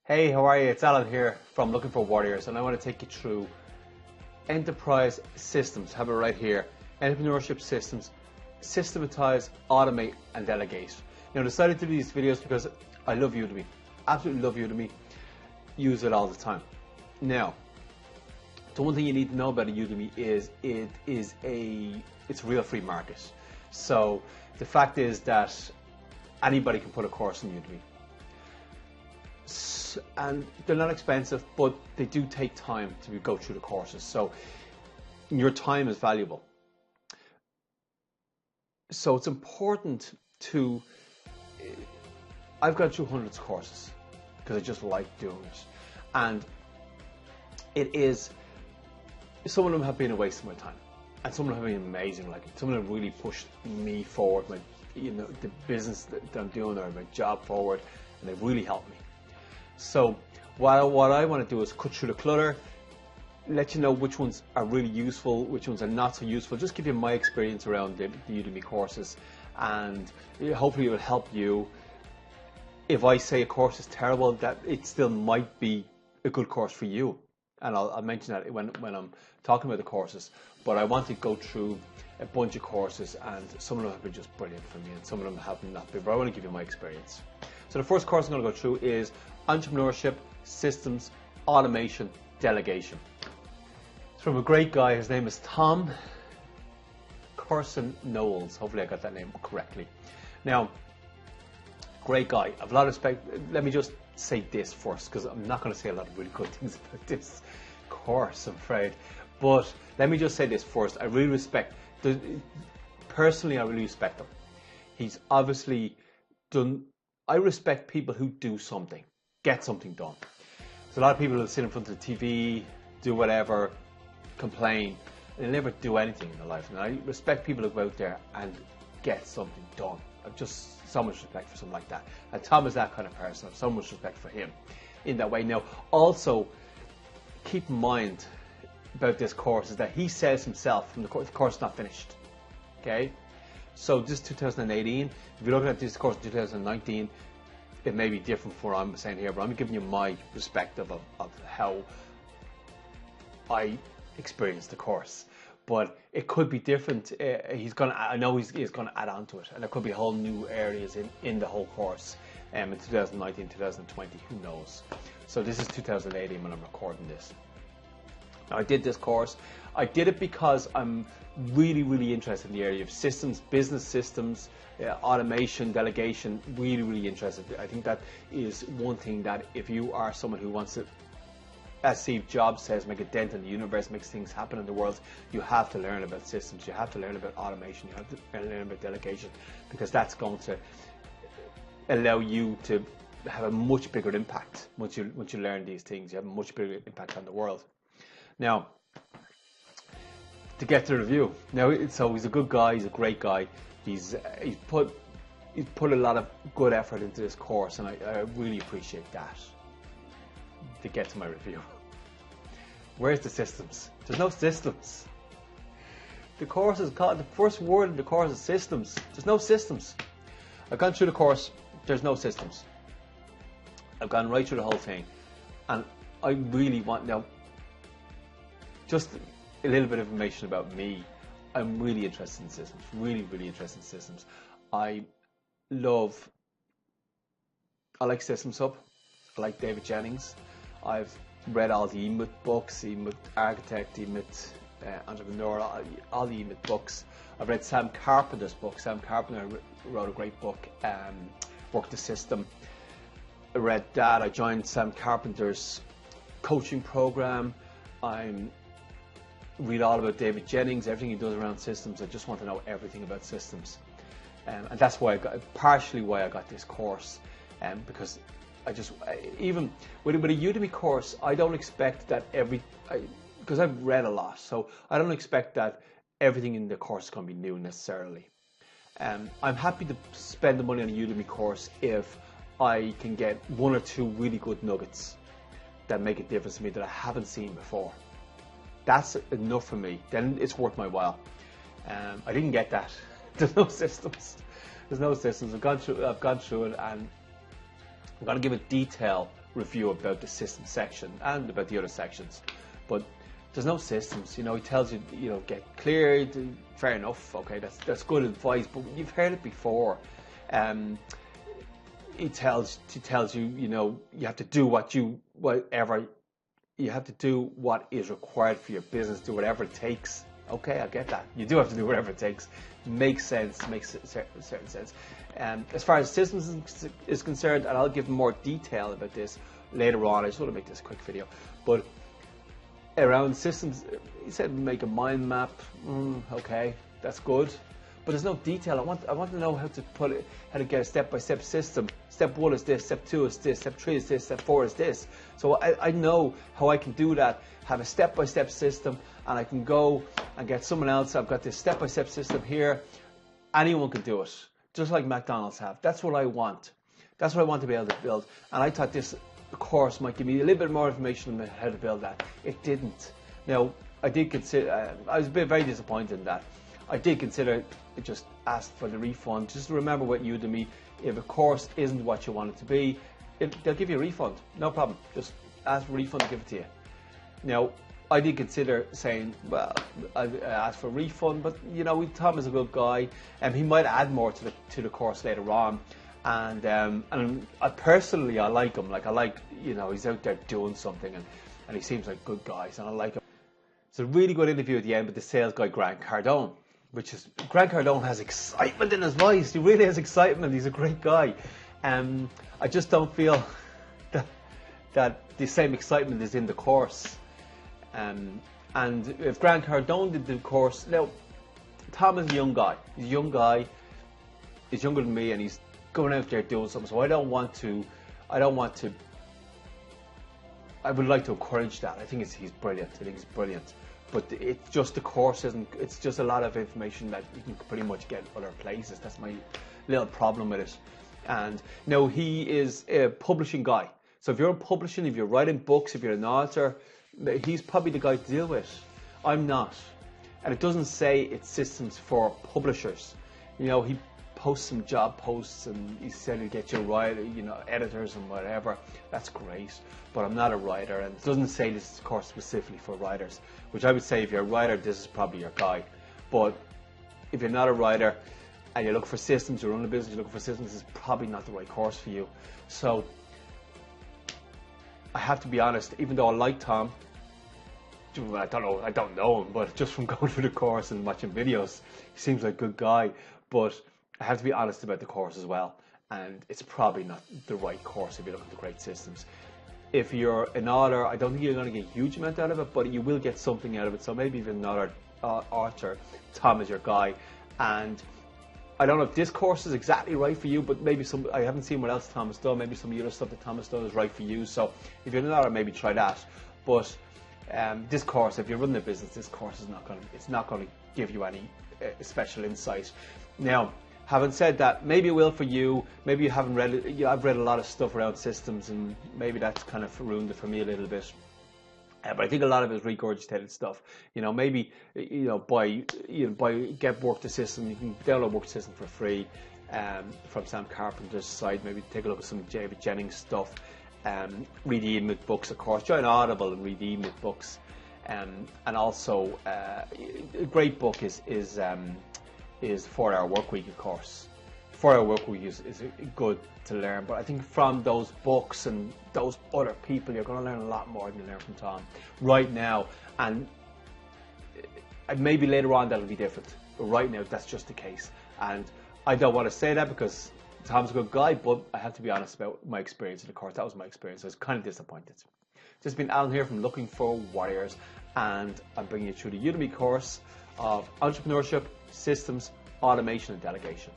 Hey, how are you? It's Alan here from Looking for Warriors, and I want to take you through enterprise systems. Have it right here. Entrepreneurship systems. Systematize, automate, and delegate. I decided to do these videos because I love Udemy. Absolutely love Udemy. Use it all the time. Now, the one thing you need to know about Udemy is it's a real free market. So the fact is that anybody can put a course on Udemy. And they're not expensive, but they do take time to go through the courses. So your time is valuable. So it's important to, I've gone through hundreds of courses because I just like doing it. And some of them have been a waste of my time. And some of them have been amazing. Like some of them really pushed me forward, the business that I'm doing or my job forward, and they've really helped me. So what I want to do is cut through the clutter, let you know which ones are really useful, which ones are not so useful, just give you my experience around the Udemy courses, and hopefully it will help you. If I say a course is terrible, that it still might be a good course for you, and I'll mention that when I'm talking about the courses. But I want to go through a bunch of courses, and some of them have been just brilliant for me, and some of them have not been, but I want to give you my experience. So the first course I'm going to go through is Entrepreneurship, Systems, Automation, Delegation. It's from a great guy. His name is Tom Carson Knowles. Hopefully I got that name correctly. Now, great guy. I have a lot of respect. Let me just say this first, because I'm not going to say a lot of really good things about this course, I'm afraid. But let me just say this first. I really respect, personally, I really respect him. He's obviously done. I respect people who do something, get something done. There's a lot of people who sit in front of the TV, do whatever, complain, and they never do anything in their life. And I respect people who go out there and get something done. I've just so much respect for someone like that. And Tom is that kind of person. I have so much respect for him in that way. Now, also, keep in mind about this course is that he says himself, the course is not finished. Okay? So this is 2018. If you're looking at this course in 2019, it may be different from what I'm saying here, but I'm giving you my perspective of how I experienced the course. But it could be different. I know he's going to add on to it, and there could be whole new areas in the whole course in 2019, 2020. Who knows? So this is 2018 when I'm recording this. Now, I did this course. I did it because I'm really interested in the area of systems, business systems, automation, delegation. Really interested. I think that is one thing that if you are someone who wants to, as Steve Jobs says, make a dent in the universe, makes things happen in the world, you have to learn about systems, you have to learn about automation, you have to learn about delegation, because that's going to allow you to have a much bigger impact. Once you learn these things, you have a much bigger impact on the world. Now, to get to the review. Now, so he's a good guy. He's a great guy. He's put a lot of good effort into this course, and I really appreciate that. To get to my review, where's the systems? There's no systems. The course is called, the first word in the course is systems. There's no systems. I've gone through the course. There's no systems. I've gone right through the whole thing, and I really want now. Just a little bit of information about me. I'm really interested in systems, really interested in systems. I like Systems Hub. I like David Jennings. I've read all the E-Myth books, E-Myth Architect, E-Myth Entrepreneur, all the E-Myth books. I've read Sam Carpenter's book. Sam Carpenter wrote a great book, Work the System. I read that. I joined Sam Carpenter's coaching program. Read all about David Jennings, everything he does around systems. I just want to know everything about systems, and that's why partially why I got this course, because even with a Udemy course, I don't expect that because I've read a lot, so I don't expect that everything in the course is going to be new necessarily. I'm happy to spend the money on a Udemy course if I can get one or two really good nuggets that make a difference to me that I haven't seen before. That's enough for me. Then it's worth my while. I didn't get that. There's no systems. I've gone through it, and I'm going to give a detail review about the system section and about the other sections, but there's no systems. You know, he tells you, you know, get cleared. Fair enough. Okay, that's good advice, but you've heard it before. He tells you, you know, you have to do whatever you have to do what is required for your business. Do whatever it takes. Okay, I get that. You do have to do whatever it takes. Makes sense. Makes certain sense. As far as systems is concerned, and I'll give more detail about this later on. I just want to make this a quick video, but around systems, he said make a mind map. Okay, that's good, but there's no detail. I want to know how to get a step-by-step system. Step 1 is this, step 2 is this, step 3 is this, step 4 is this. So I know how I can do that, have a step-by-step system, and I can go and get someone else. I've got this step-by-step system here. Anyone can do it, just like McDonald's have. That's what I want. That's what I want to be able to build. And I thought this course might give me a little bit more information on how to build that. It didn't. Now, I did consider, I was very disappointed in that. I did consider, just ask for the refund. Just remember with Udemy, if a course isn't what you want it to be, they'll give you a refund, no problem. Just ask for a refund and give it to you. Now, I did consider saying, well, I asked for a refund, but you know, Tom is a good guy, and he might add more to the course later on. And I personally, I like him. Like, I like, you know, he's out there doing something, and he seems like good guys, and I like him. It's a really good interview at the end with the sales guy, Grant Cardone. Grant Cardone has excitement in his voice. He really has excitement. He's a great guy. I just don't feel that the same excitement is in the course. And if Grant Cardone did the course, now Tom is a young guy. He's a young guy. He's younger than me, and he's going out there doing something. So I would like to encourage that. I think he's brilliant. I think he's brilliant. But it's just the course isn't. It's just a lot of information that you can pretty much get other places. That's my little problem with it. And no, he is a publishing guy. So if you're in publishing, if you're writing books, if you're an author, he's probably the guy to deal with. I'm not. And it doesn't say it's systems for publishers. You know, he posts some job posts and he said he'd get you writer, you know, editors and whatever. That's great, but I'm not a writer, and it doesn't say this is a course specifically for writers, which I would say if you're a writer, this is probably your guy. But if you're not a writer and you're looking for systems, you run a business, you're looking for systems, this is probably not the right course for you. So I have to be honest, even though I like Tom, I don't know him, but just from going through the course and watching videos, he seems like a good guy. But I have to be honest about the course as well, and it's probably not the right course if you're looking for great systems. If you're an author, I don't think you're going to get a huge amount out of it, but you will get something out of it. So maybe if you're another author, Tom is your guy. And I don't know if this course is exactly right for you, but maybe I haven't seen what else Tom has done. Maybe some of the other stuff that Tom has done is right for you. So if you're an author, maybe try that. But this course, if you're running a business, this course is not going to give you any special insight. Now, having said that, maybe it will for you. Maybe you haven't read it. I've read a lot of stuff around systems, and maybe that's kind of ruined it for me a little bit. But I think a lot of it is regurgitated stuff. You know, maybe get Work the System. You can download Work the System for free from Sam Carpenter's site. Maybe take a look at some David Jennings stuff. Read the ebook books, of course. Join Audible and read the ebook books. And also, a great book is 4-Hour Workweek, of course. 4-Hour Workweek is good to learn, but I think from those books and those other people, you're going to learn a lot more than you learn from Tom right now. And maybe later on that'll be different, but right now that's just the case. And I don't want to say that because Tom's a good guy, but I have to be honest about my experience in the course. That was my experience. I was kind of disappointed. This has been Alan here from Looking for Warriors, and I'm bringing you through the Udemy course of entrepreneurship, systems, automation, and delegation.